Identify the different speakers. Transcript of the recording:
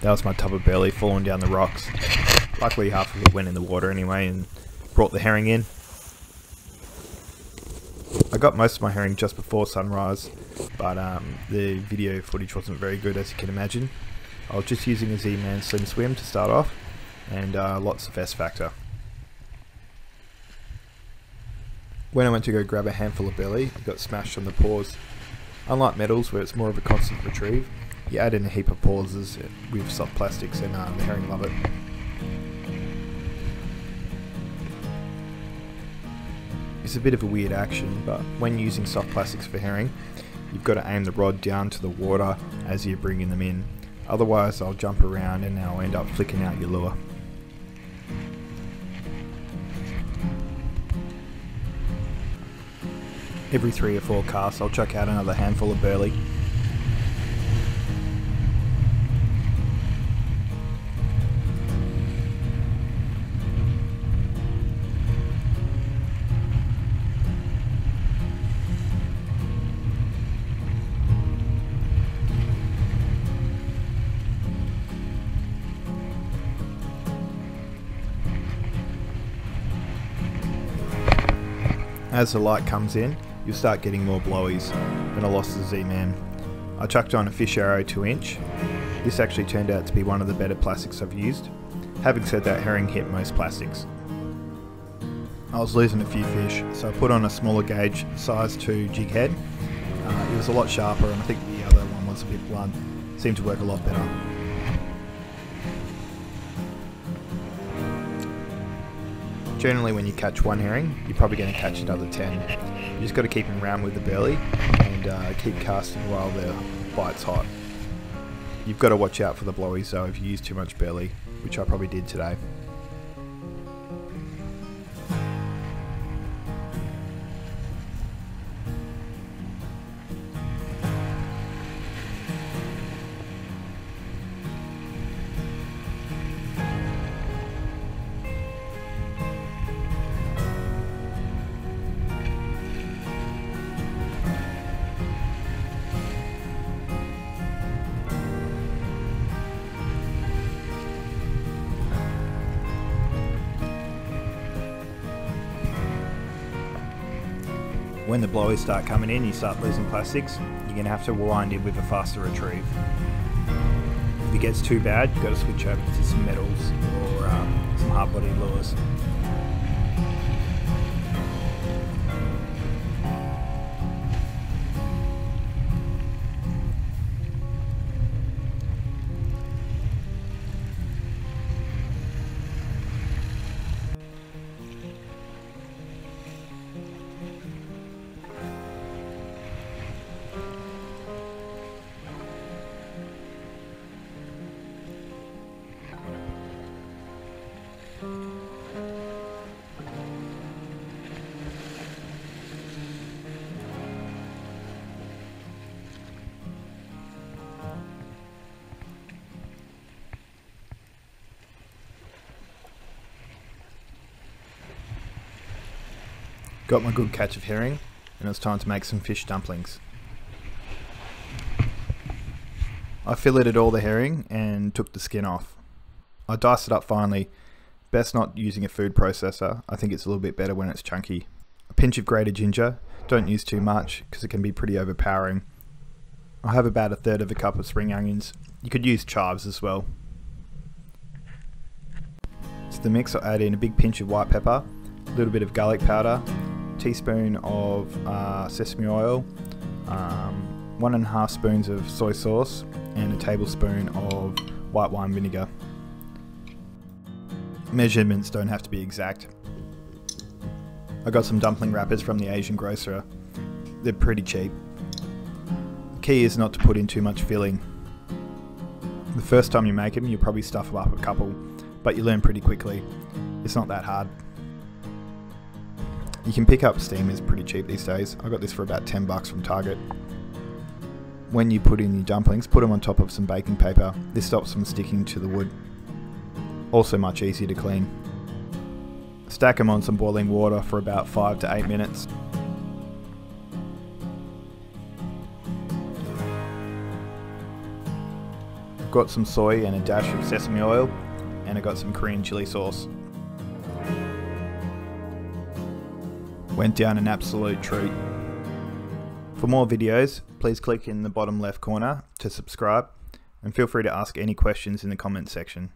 Speaker 1: That was my tub of burley falling down the rocks. Luckily half of it went in the water anyway and brought the herring in. I got most of my herring just before sunrise, but the video footage wasn't very good, as you can imagine. I was just using a Zman Slimswimz to start off, and lots of S factor. When I went to go grab a handful of burley, it got smashed on the paws. Unlike metals, where it's more of a constant retrieve, you add in a heap of pauses with soft plastics, and the herring love it. It's a bit of a weird action, but when using soft plastics for herring, you've got to aim the rod down to the water as you're bringing them in. Otherwise they'll jump around and they'll end up flicking out your lure. Every 3 or 4 casts I'll chuck out another handful of burley. As the light comes in, you'll start getting more blowies. When I lost the Zman, I chucked on a fish arrow 2-inch. This actually turned out to be one of the better plastics I've used. Having said that, herring hit most plastics. I was losing a few fish, so I put on a smaller gauge size 2 jig head. It was a lot sharper, and I think the other one was a bit blunt. Seemed to work a lot better. Generally when you catch one herring, you're probably going to catch another 10. You just got to keep them round with the burley and keep casting while the bite's hot. You've got to watch out for the blowies though if you use too much burley, which I probably did today. When the blowies start coming in, you start losing plastics, you're going to have to wind in with a faster retrieve. If it gets too bad, you've got to switch over to some metals or some hard-bodied lures. Got my good catch of herring, and it's time to make some fish dumplings. I filleted all the herring and took the skin off. I diced it up finely. Best not using a food processor, I think it's a little bit better when it's chunky. A pinch of grated ginger, don't use too much because it can be pretty overpowering. I have about 1/3 of a cup of spring onions. You could use chives as well. To the mix I'll add in a big pinch of white pepper, a little bit of garlic powder, teaspoon of sesame oil, 1.5 spoons of soy sauce, and a tablespoon of white wine vinegar. Measurements don't have to be exact. I got some dumpling wrappers from the Asian grocer. They're pretty cheap. The key is not to put in too much filling. The first time you make them, you'll probably stuff them up a couple, but you learn pretty quickly. It's not that hard. You can pick up steamers pretty cheap these days. I got this for about $10 from Target. When you put in your dumplings, put them on top of some baking paper. This stops them sticking to the wood. Also much easier to clean. Stack them on some boiling water for about 5 to 8 minutes. got some soy and a dash of sesame oil, and I got some Korean chili sauce. Went down an absolute treat. For more videos, please click in the bottom left corner to subscribe, and feel free to ask any questions in the comments section.